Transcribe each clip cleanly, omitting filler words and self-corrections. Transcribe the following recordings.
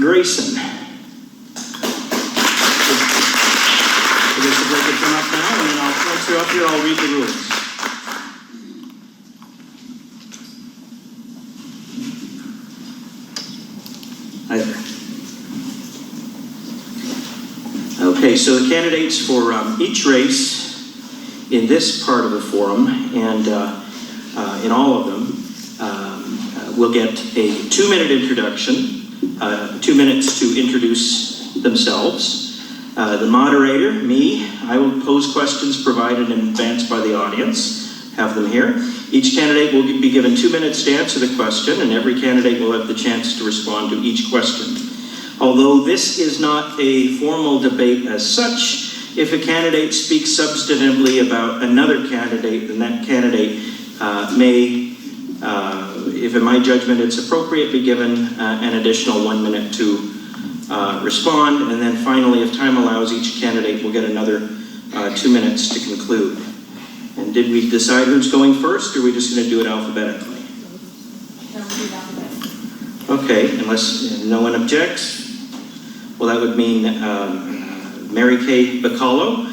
Grayson. I guess if I could come up now, and then once you're up here, I'll read the rules. Hi there. Okay, so the candidates for each race in this part of the forum, and in all of them, will get a 2-minute introduction, 2 minutes to introduce themselves. The moderator, me, I will pose questions provided in advance by the audience, have them here. Each candidate will be given 2 minutes to answer the question, and every candidate will have the chance to respond to each question. Although this is not a formal debate as such, if a candidate speaks substantively about another candidate, then that candidate may, if in my judgment it's appropriate, be given an additional 1 minute to respond. And then finally, if time allows, each candidate will get another 2 minutes to conclude. And did we decide who's going first, or are we just going to do it alphabetically? Okay, unless no one objects. Well, that would mean Mary Kay Bacallao,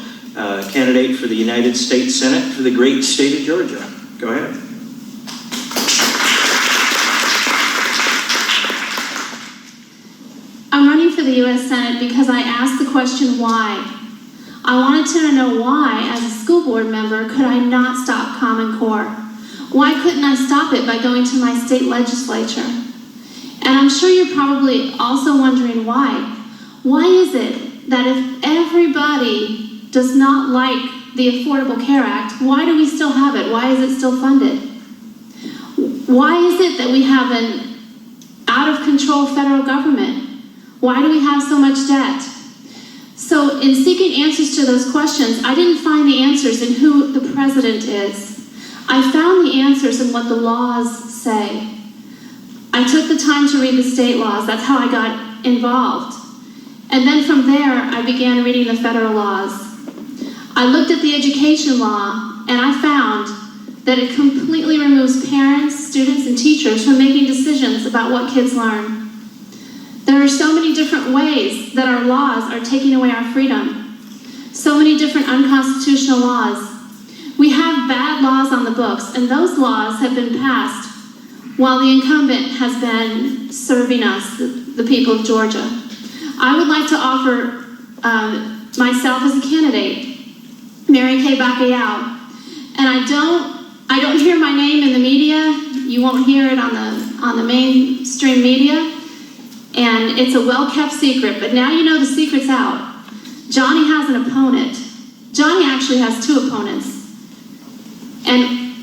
candidate for the United States Senate for the great state of Georgia. Go ahead. I'm running for the U.S. Senate because I asked the question, why? I wanted to know why, as a school board member, could I not stop Common Core? Why couldn't I stop it by going to my state legislature? And I'm sure you're probably also wondering why. Why is it that if everybody does not like the Affordable Care Act, why do we still have it? Why is it still funded? Why is it that we have an out-of-control federal government? Why do we have so much debt? So in seeking answers to those questions, I didn't find the answers in who the president is. I found the answers in what the laws say. I took the time to read the state laws. That's how I got involved. And then from there, I began reading the federal laws. I looked at the education law, and I found that it completely removes parents, students, and teachers from making decisions about what kids learn. There are so many different ways that our laws are taking away our freedom. So many different unconstitutional laws. We have bad laws on the books, and those laws have been passed while the incumbent has been serving us, the people of Georgia. I would like to offer myself as a candidate, Mary Kay Bacallao, and I don't hear my name in the media. You won't hear it on the mainstream media, and it's a well-kept secret. But now you know the secret's out. Johnny has an opponent. Johnny actually has 2 opponents, and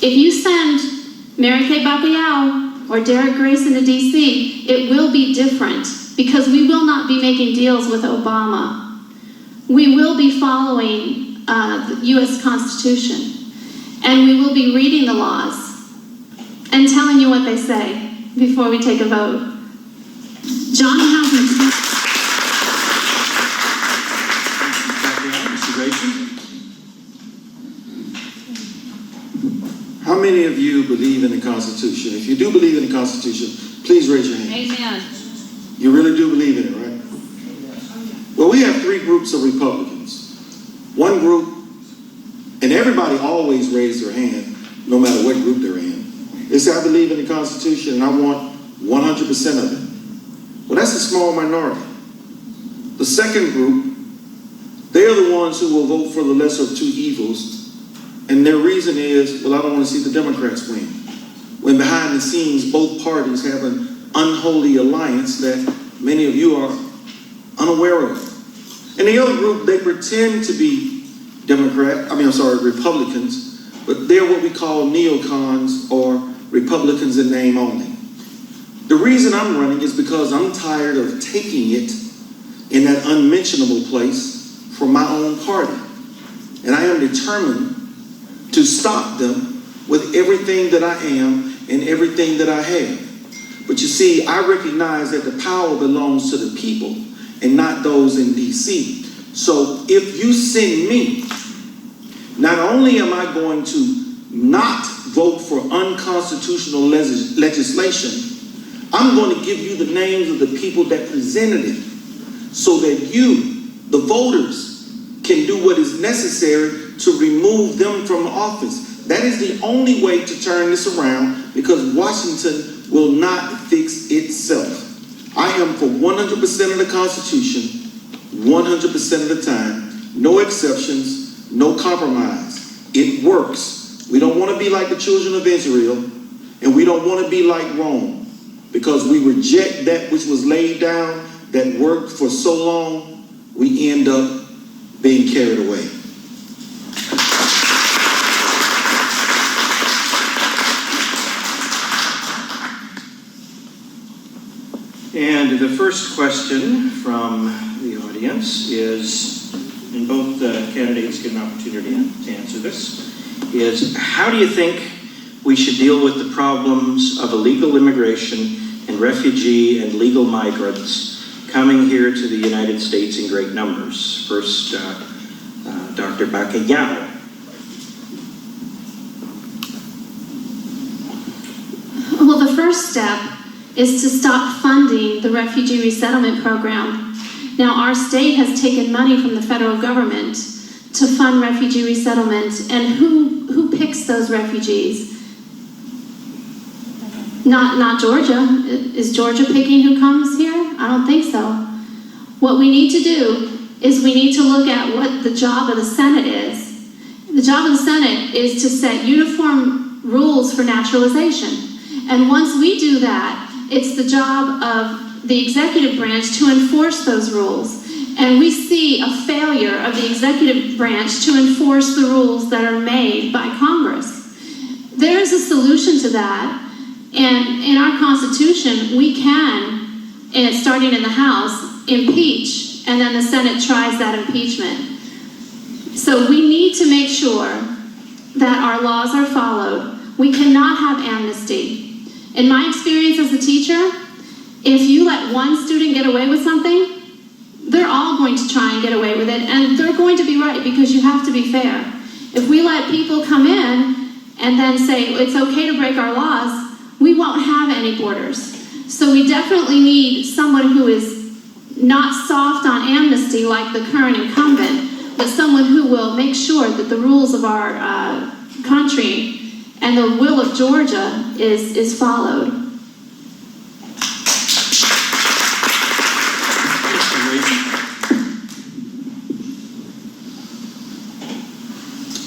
if you send Mary Kay Bacallao or Derrick Grayson to D.C., it will be different. Because we will not be making deals with Obama. We will be following the U.S. Constitution. And we will be reading the laws and telling you what they say before we take a vote. Johnny has an Mr. Grayson? How many of you believe in the Constitution? If you do believe in the Constitution, please raise your hand. Amen. You really do believe in it, right? Well, we have 3 groups of Republicans. One group, and everybody always raised their hand, no matter what group they're in. They say, I believe in the Constitution and I want 100% of it. Well, that's a small minority. The second group, they are the ones who will vote for the lesser of 2 evils. And their reason is, well, I don't want to see the Democrats win. When behind the scenes, both parties have an unholy alliance that many of you are unaware of. And the other group, they pretend to be Republicans, but they're what we call neocons or Republicans in name only. The reason I'm running is because I'm tired of taking it in that unmentionable place for my own party. And I am determined to stop them with everything that I am and everything that I have. But you see, I recognize that the power belongs to the people and not those in D.C. So if you send me, not only am I going to not vote for unconstitutional legislation, I'm going to give you the names of the people that presented it so that you, the voters, can do what is necessary to remove them from office. That is the only way to turn this around, because Washington will not fix itself. I am for 100% of the Constitution, 100% of the time, no exceptions, no compromise. It works. We don't want to be like the children of Israel, and we don't want to be like Rome, because we reject that which was laid down, that worked for so long, we end up being carried away. And the first question from the audience is, and both candidates get an opportunity to answer this, is how do you think we should deal with the problems of illegal immigration and refugee and legal migrants coming here to the United States in great numbers? First, Dr. Bacallao. Well, the first step is to stop funding the refugee resettlement program. Now, our state has taken money from the federal government to fund refugee resettlement, and who picks those refugees? Not Georgia. Is Georgia picking who comes here? I don't think so. What we need to do is we need to look at what the job of the Senate is. The job of the Senate is to set uniform rules for naturalization. And once we do that, it's the job of the executive branch to enforce those rules. And we see a failure of the executive branch to enforce the rules that are made by Congress. There is a solution to that. And in our Constitution, we can, starting in the House, impeach, and then the Senate tries that impeachment. So we need to make sure that our laws are followed. We cannot have amnesty. In my experience as a teacher, if you let one student get away with something, they're all going to try and get away with it, and they're going to be right, because you have to be fair. If we let people come in and then say it's okay to break our laws, we won't have any borders. So we definitely need someone who is not soft on amnesty like the current incumbent, but someone who will make sure that the rules of our country and the will of Georgia is followed.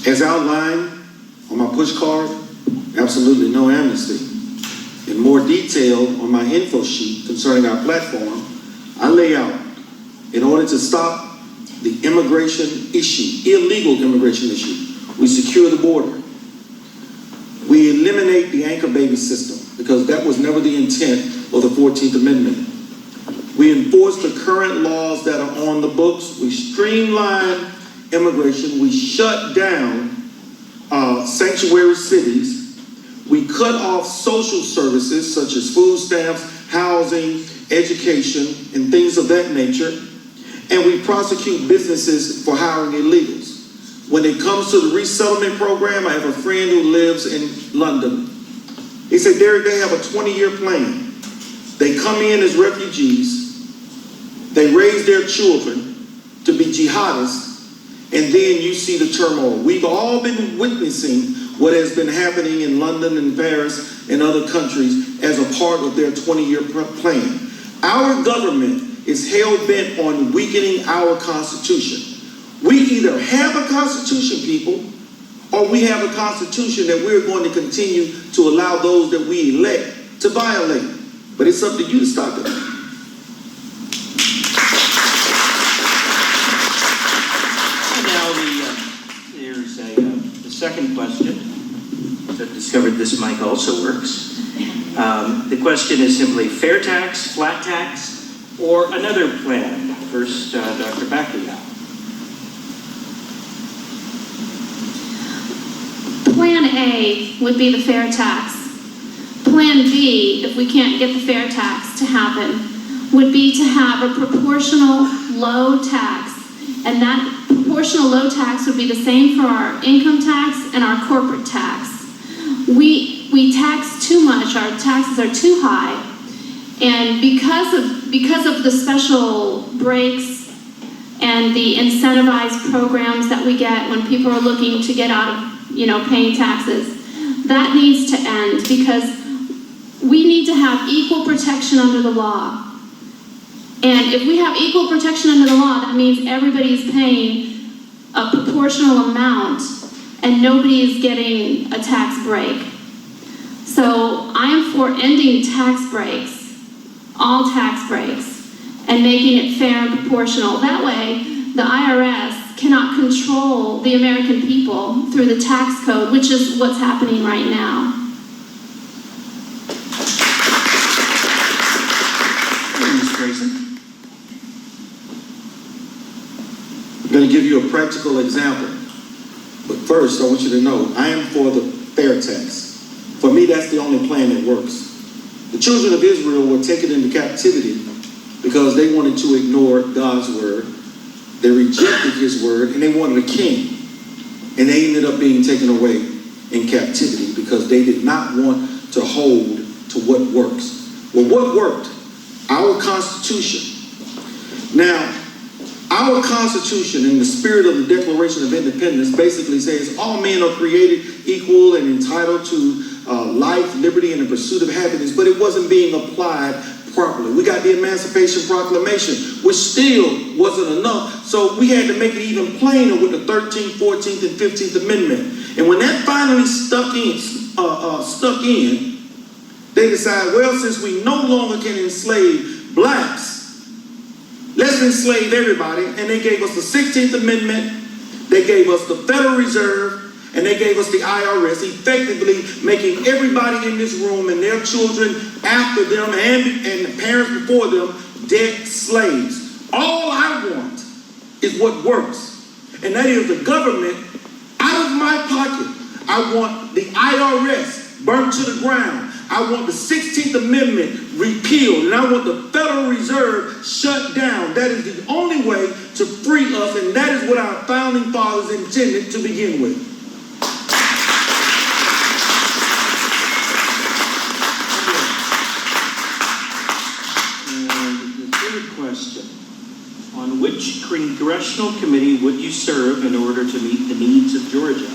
As outlined on my push card, absolutely no amnesty. In more detail on my info sheet concerning our platform, I lay out, in order to stop the immigration issue, illegal immigration issue, we secure the border. We eliminate the anchor baby system, because that was never the intent of the 14th Amendment. We enforce the current laws that are on the books. We streamline immigration. We shut down sanctuary cities. We cut off social services such as food stamps, housing, education, and things of that nature. And we prosecute businesses for hiring illegals. When it comes to the resettlement program, I have a friend who lives in London. He said, Derrick, they have a 20-year plan. They come in as refugees, they raise their children to be jihadists, and then you see the turmoil. We've all been witnessing what has been happening in London and Paris and other countries as a part of their 20-year plan. Our government is hell-bent on weakening our Constitution. We either have a Constitution, people, or we have a Constitution that we're going to continue to allow those that we elect to violate. But it's up to you to stop it. And now there's the second question. I've discovered this mic also works. The question is simply fair tax, flat tax, or another plan. First, Dr. Bacallao. Plan A would be the fair tax. Plan B, if we can't get the fair tax to happen, would be to have a proportional low tax. And that proportional low tax would be the same for our income tax and our corporate tax. We tax too much, our taxes are too high, And because of the special breaks and the incentivized programs that we get when people are looking to get out of, paying taxes, that needs to end, because we need to have equal protection under the law. And if we have equal protection under the law, that means everybody is paying a proportional amount and nobody is getting a tax break. So I am for ending tax breaks, all tax breaks, and making it fair and proportional. That way, the IRS cannot control the American people through the tax code, which is what's happening right now. Ms. Grayson. I'm going to give you a practical example. But first, I want you to know, I am for the fair tax. For me, that's the only plan that works. The children of Israel were taken into captivity because they wanted to ignore God's word. They rejected his word, and they wanted a king. And they ended up being taken away in captivity because they did not want to hold to what works. Well, what worked? Our Constitution. Now, our Constitution, in the spirit of the Declaration of Independence, basically says all men are created equal and entitled to life, liberty, and the pursuit of happiness, but it wasn't being applied properly. We got the Emancipation Proclamation, which still wasn't enough, so we had to make it even plainer with the 13th, 14th, and 15th Amendment. And when that finally stuck in, they decided, well, since we no longer can enslave blacks, let's enslave everybody. And they gave us the 16th Amendment, they gave us the Federal Reserve, and they gave us the IRS, effectively making everybody in this room and their children after them and the parents before them debt slaves. All I want is what works, and that is the government out of my pocket. I want the IRS burnt to the ground. I want the 16th Amendment repealed, and I want the Federal Reserve shut down. That is the only way to free us, and that is what our founding fathers intended to begin with. On which congressional committee would you serve in order to meet the needs of Georgia?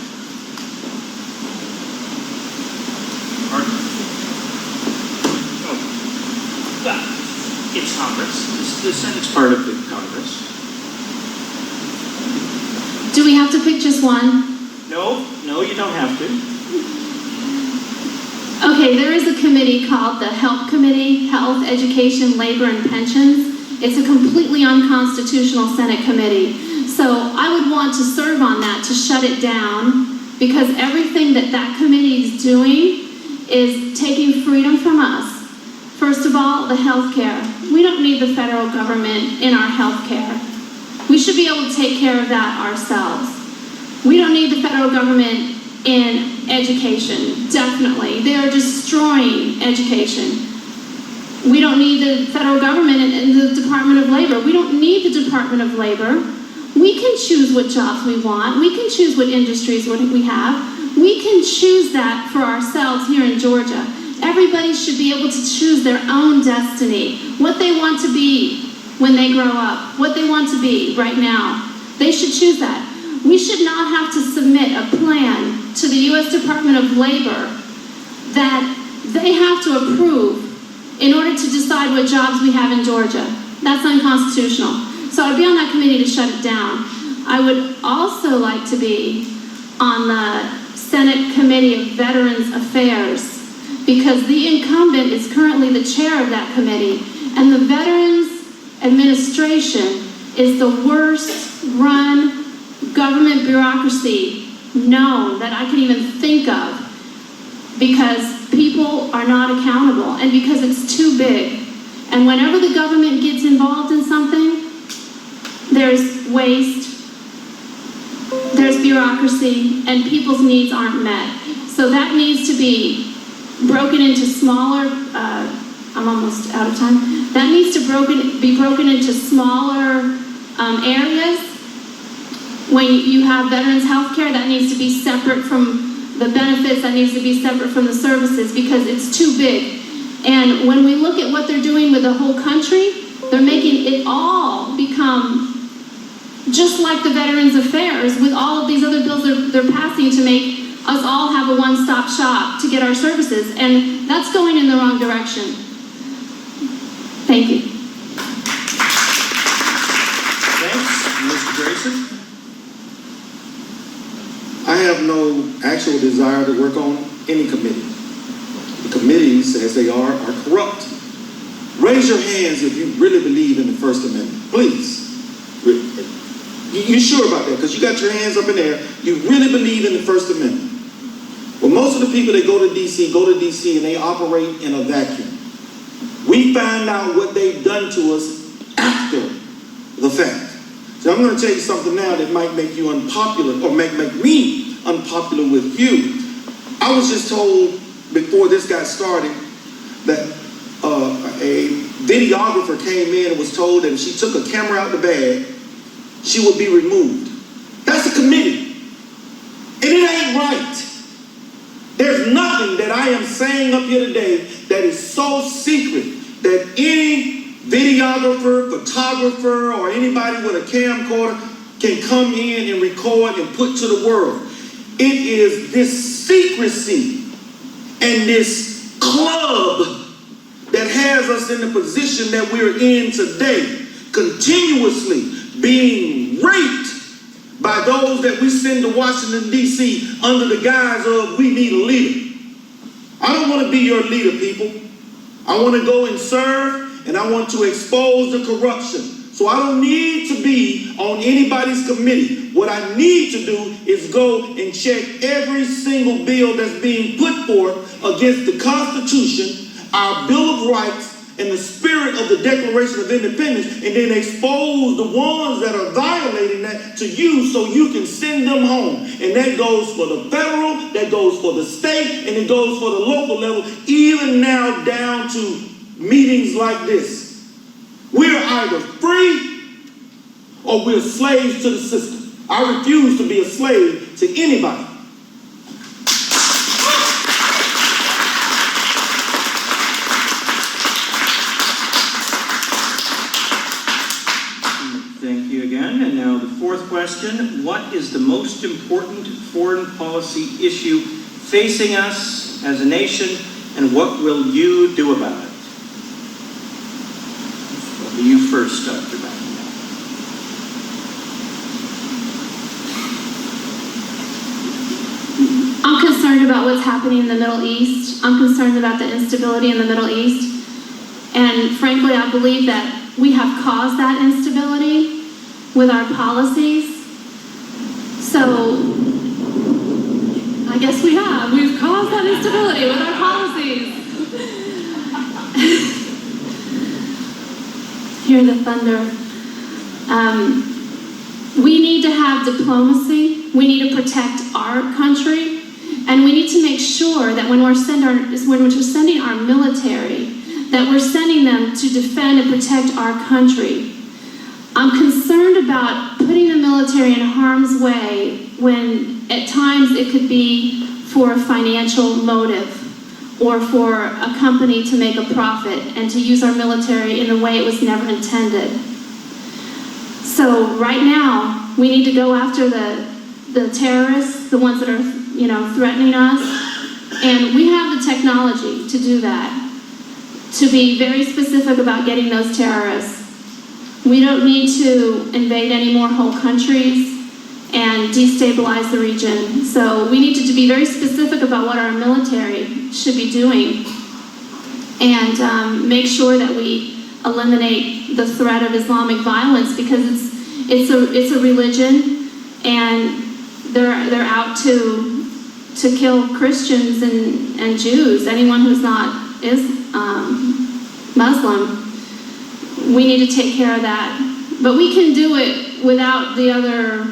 It's Congress. The Senate's part of the Congress. Do we have to pick just one? No, you don't have to. Okay, there is a committee called the Health Committee, Health, Education, Labor, and Pensions. It's a completely unconstitutional Senate committee. So I would want to serve on that to shut it down, because everything that committee is doing is taking freedom from us. First of all, the health care. We don't need the federal government in our health care. We should be able to take care of that ourselves. We don't need the federal government in education, definitely. They are destroying education. We don't need the federal government in the Department of Labor. We don't need the Department of Labor. We can choose what jobs we want. We can choose what industries we have. We can choose that for ourselves here in Georgia. Everybody should be able to choose their own destiny, what they want to be when they grow up, what they want to be right now. They should choose that. We should not have to submit a plan to the U.S. Department of Labor that they have to approve in order to decide what jobs we have in Georgia. That's unconstitutional. So I'd be on that committee to shut it down. I would also like to be on the Senate Committee of Veterans Affairs, because the incumbent is currently the chair of that committee, and the Veterans Administration is the worst run government bureaucracy known that I could even think of, because people are not accountable and because it's too big. And whenever the government gets involved in something, there's waste, there's bureaucracy, and people's needs aren't met. So that needs to be broken into smaller, I'm almost out of time. That needs to be broken into smaller areas. When you have veterans health care, that needs to be separate from the benefits, that needs to be separate from the services, because it's too big. And when we look at what they're doing with the whole country, they're making it all become just like the Veterans Affairs with all of these other bills they're passing to make us all have a one-stop shop to get our services. And that's going in the wrong direction. Thank you. Thanks. Mr. Grayson? I have no actual desire to work on any committee. The committees, as they are corrupt. Raise your hands if you really believe in the First Amendment. Please. You sure about that? Because you got your hands up in there. You really believe in the First Amendment. Well, most of the people that go to D.C. and they operate in a vacuum. We find out what they've done to us after the fact. So I'm going to tell you something now that might make you unpopular or make me unpopular with you. I was just told before this got started that a videographer came in and was told that if she took a camera out the bag, she would be removed. That's a committee. And it ain't right. There's nothing that I am saying up here today that is so secret that any videographer, photographer, or anybody with a camcorder can come in and record and put to the world. It is this secrecy and this club that has us in the position that we're in today, continuously being raped by those that we send to Washington, D.C. under the guise of we need a leader. I don't want to be your leader, people. I want to go and serve, and I want to expose the corruption. So I don't need to be on anybody's committee. What I need to do is go and check every single bill that's being put forth against the Constitution, our Bill of Rights, and the spirit of the Declaration of Independence, and then expose the ones that are violating that to you so you can send them home. And that goes for the federal, that goes for the state, and it goes for the local level, even now down to meetings like this. We're either free or we're slaves to the system. I refuse to be a slave to anybody. Thank you again. And now the fourth question. What is the most important foreign policy issue facing us as a nation, and what will you do about it? You first, Dr. Bacallao. I'm concerned about what's happening in the Middle East. I'm concerned about the instability in the Middle East. And frankly, I believe that we have caused that instability with our policies. So, I guess we have. We've caused that instability with our policies. Hear the thunder. We need to have diplomacy. We need to protect our country. And we need to make sure that when we're sending our military, that we're sending them to defend and protect our country. I'm concerned about putting the military in harm's way when at times it could be for a financial motive or for a company to make a profit and to use our military in a way it was never intended. So right now, we need to go after the terrorists, the ones that are, threatening us, and we have the technology to do that, to be very specific about getting those terrorists. We don't need to invade any more whole countries and destabilize the region. So we need to be very specific about what our military should be doing and make sure that we eliminate the threat of Islamic violence, because it's a religion, and they're out to kill Christians and Jews, anyone who's not Muslim. We need to take care of that. But we can do it without the other,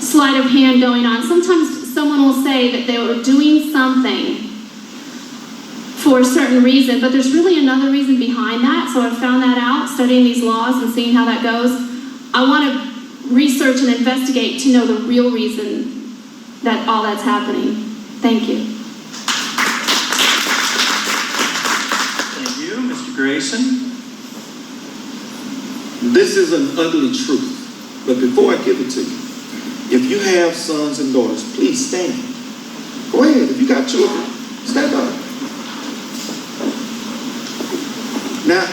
sleight of hand going on. Sometimes someone will say that they were doing something for a certain reason, but there's really another reason behind that. So I found that out, studying these laws and seeing how that goes. I want to research and investigate to know the real reason that all that's happening. Thank you. Grayson. This is an ugly truth. But before I give it to you, if you have sons and daughters, please stand. Go ahead. If you got children, stand up. Now,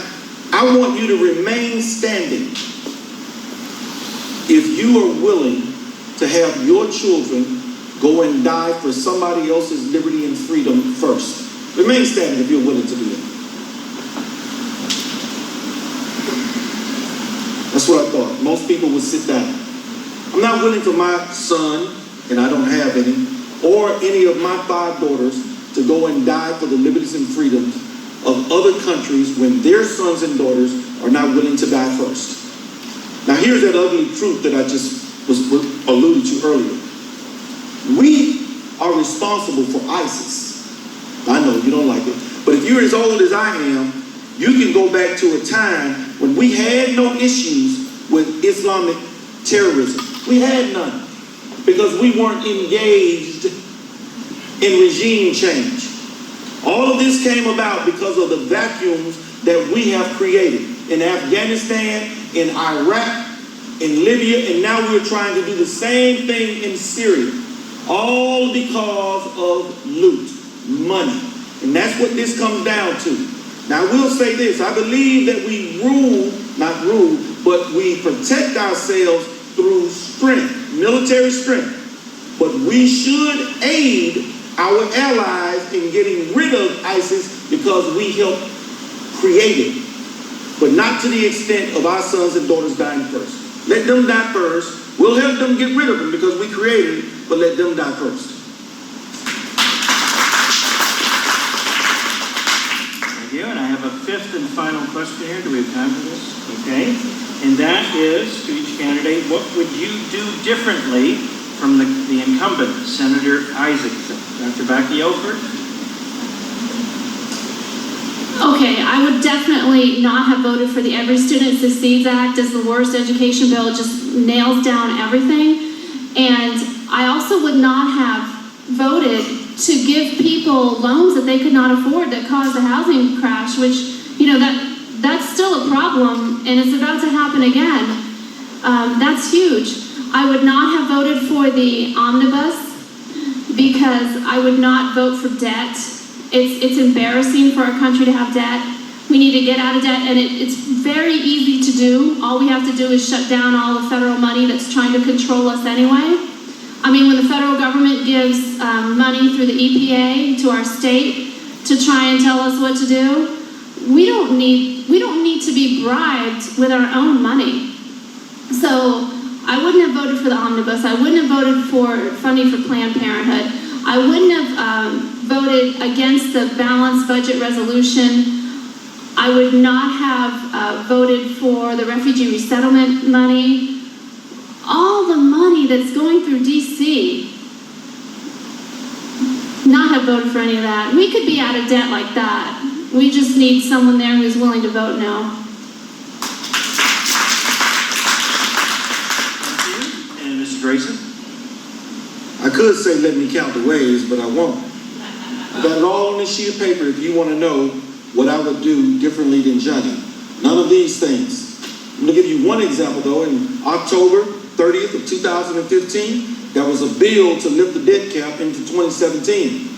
I want you to remain standing if you are willing to have your children go and die for somebody else's liberty and freedom first. Remain standing if you're willing to do that. That's what I thought. Most people would sit down. I'm not willing for my son, and I don't have any, or any of my 5 daughters to go and die for the liberties and freedoms of other countries when their sons and daughters are not willing to die first. Now here's that ugly truth that I just was alluded to earlier. We are responsible for ISIS. I know you don't like it, but if you're as old as I am, you can go back to a time when we had no issues with Islamic terrorism. We had none because we weren't engaged in regime change. All of this came about because of the vacuums that we have created in Afghanistan, in Iraq, in Libya, and now we're trying to do the same thing in Syria. All because of loot, money. And that's what this comes down to. Now I will say this, I believe that we not rule, but we protect ourselves through strength, military strength. But we should aid our allies in getting rid of ISIS because we helped create it. But not to the extent of our sons and daughters dying first. Let them die first. We'll help them get rid of them because we created it, but let them die first. Thank you. And I have a 5th and final question here. Do we have time for this? Okay. And that is, to each candidate, what would you do differently from the incumbent, Senator Isaacson? Dr. Bacallao first. Okay, I would definitely not have voted for the Every Student Succeeds Act as the worst education bill. It just nails down everything. And I also would not have voted to give people loans that they could not afford that caused a housing crash, which, you know, that's still a problem and it's about to happen again. That's huge. I would not have voted for the omnibus because I would not vote for debt. It's embarrassing for our country to have debt. We need to get out of debt, and it's very easy to do. All we have to do is shut down all the federal money that's trying to control us anyway. I mean, when the federal government gives money through the EPA to our state to try and tell us what to do, we don't need to be bribed with our own money. So I wouldn't have voted for the omnibus. I wouldn't have voted for funding for Planned Parenthood. I wouldn't have voted against the balanced budget resolution. I would not have voted for the refugee resettlement money. All the money that's going through DC, not have voted for any of that. We could be out of debt like that. We just need someone there who's willing to vote no. Thank you. And Mr. Grayson? I could say let me count the ways, but I won't. I got it all on this sheet of paper if you want to know what I would do differently than Johnny. None of these things. I'm going to give you one example though. In October 30th of 2015, there was a bill to lift the debt cap into 2017.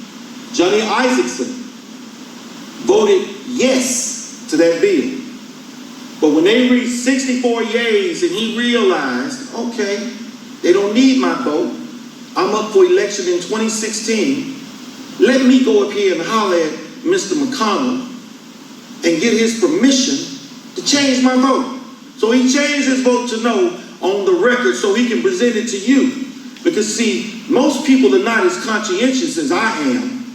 Johnny Isaacson voted yes to that bill. But when they reached 64 yeas and he realized, okay, they don't need my vote. I'm up for election in 2016. Let me go up here and holler at Mr. McConnell and get his permission to change my vote. So he changed his vote to no on the record so he can present it to you. Because see, most people are not as conscientious as I am.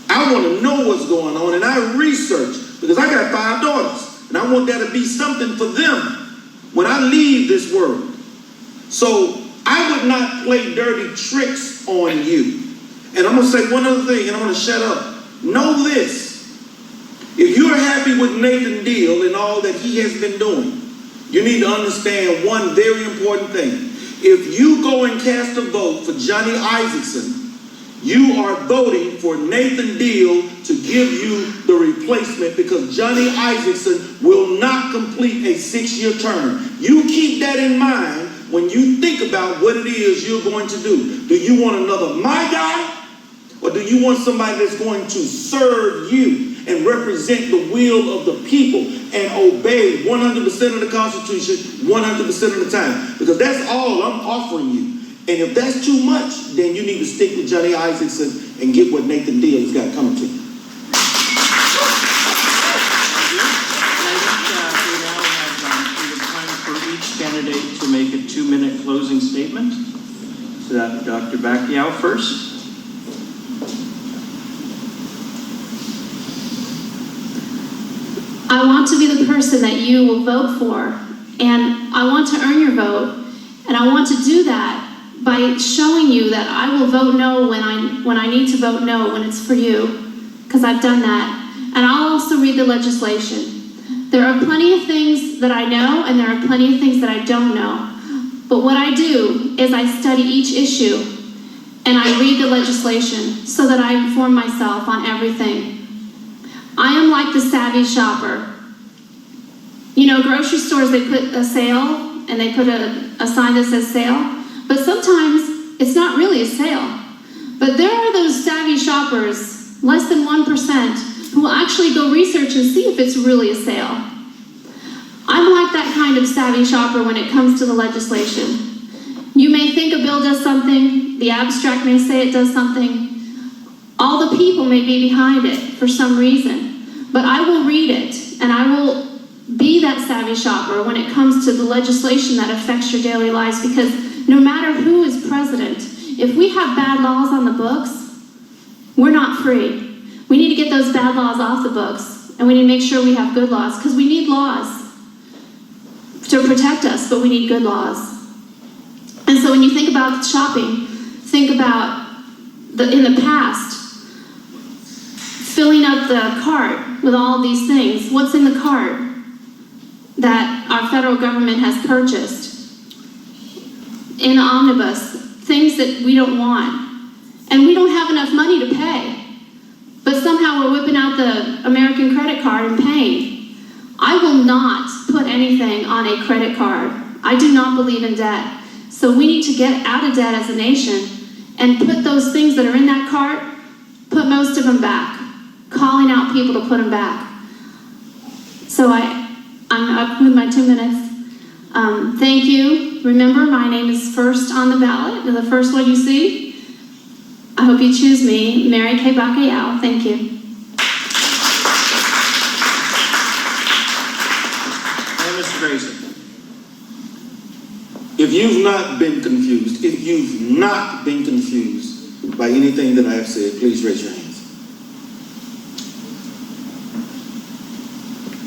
I want to know what's going on and I research because I got 5 daughters and I want that to be something for them when I leave this world. So I would not play dirty tricks on you. And I'm going to say one other thing and I'm going to shut up. Know this. If you're happy with Nathan Deal and all that he has been doing, you need to understand one very important thing. If you go and cast a vote for Johnny Isaacson, You are voting for Nathan Deal to give you the replacement because Johnny Isakson will not complete a 6-year term. You keep that in mind when you think about what it is you're going to do. Do you want another my guy? Or do you want somebody that's going to serve you and represent the will of the people and obey 100% of the Constitution 100% of the time? Because that's all I'm offering you. And if that's too much, then you need to stick with Johnny Isakson and get what Nathan Deal has got coming to you. We have time for each candidate to make a 2-minute closing statement. So that Dr. Bacallao first. I want to be the person that you will vote for, and I want to earn your vote, and I want to do that by showing you that I will vote no when I need to vote no when it's for you, because I've done that. And I'll also read the legislation. There are plenty of things that I know, and there are plenty of things that I don't know. But what I do is I study each issue, and I read the legislation so that I inform myself on everything. I am like the savvy shopper. You know, grocery stores, they put a sale, and they put a sign that says sale. But sometimes it's not really a sale. But there are those savvy shoppers, less than 1%, who will actually go research and see if it's really a sale. I'm like that kind of savvy shopper when it comes to the legislation. You may think a bill does something, the abstract may say it does something, all the people may be behind it for some reason, but I will read it and I will be that savvy shopper when it comes to the legislation that affects your daily lives, because no matter who is president, if we have bad laws on the books, we're not free. We need to get those bad laws off the books, and we need to make sure we have good laws, because we need laws to protect us, but we need good laws. And so when you think about shopping, think about in the past, filling up the cart with all these things. What's in the cart that our federal government has purchased? In the omnibus, things that we don't want. And we don't have enough money to pay. But somehow we're whipping out the American credit card and paying. I will not put anything on a credit card. I do not believe in debt. So we need to get out of debt as a nation and put those things that are in that cart, put most of them back. Calling out people to put them back. So I'm up with my 2 minutes. Thank you. Remember, my name is first on the ballot, the first one you see. I hope you choose me, Mary Kay Bacallao. Thank you. And Mr. Grayson. If you've not been confused by anything that I have said, please raise your hands.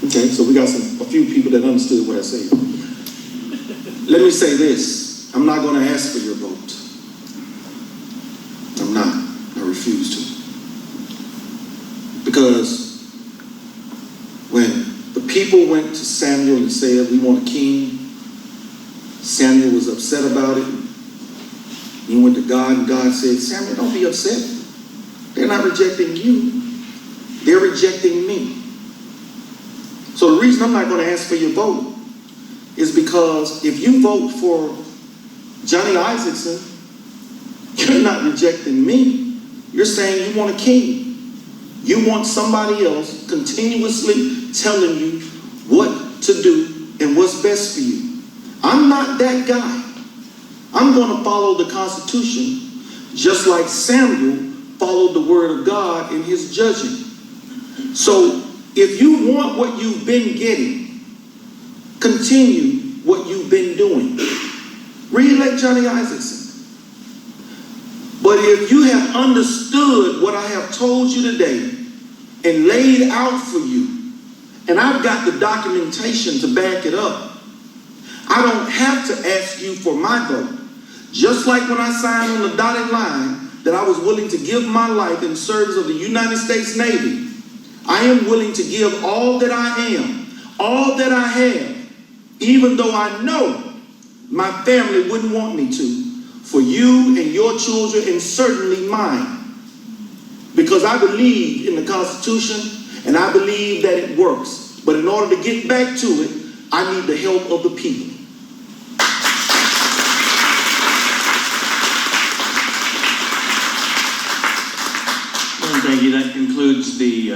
Okay, so we got a few people that understood what I said. Let me say this. I'm not going to ask for your vote. I'm not. I refuse to. Because when the people went to Samuel and said, we want a king, Samuel was upset about it. He went to God, and God said, Samuel, don't be upset. They're not rejecting you. They're rejecting me. So the reason I'm not going to ask for your vote is because if you vote for Johnny Isakson, you're not rejecting me. You're saying you want a king. You want somebody else continuously telling you what to do and what's best for you. I'm not that guy. I'm going to follow the Constitution just like Samuel followed the word of God in his judging. So if you want what you've been getting, continue what you've been doing. Re-elect Johnny Isakson. But if you have understood what I have told you today and laid out for you, and I've got the documentation to back it up, I don't have to ask you for my vote. Just like when I signed on the dotted line that I was willing to give my life in service of the United States Navy, I am willing to give all that I am, all that I have, even though I know my family wouldn't want me to, for you and your children and certainly mine. because I believe in the Constitution and I believe that it works. But in order to get back to it, I need the help of the people. Thank you. That concludes the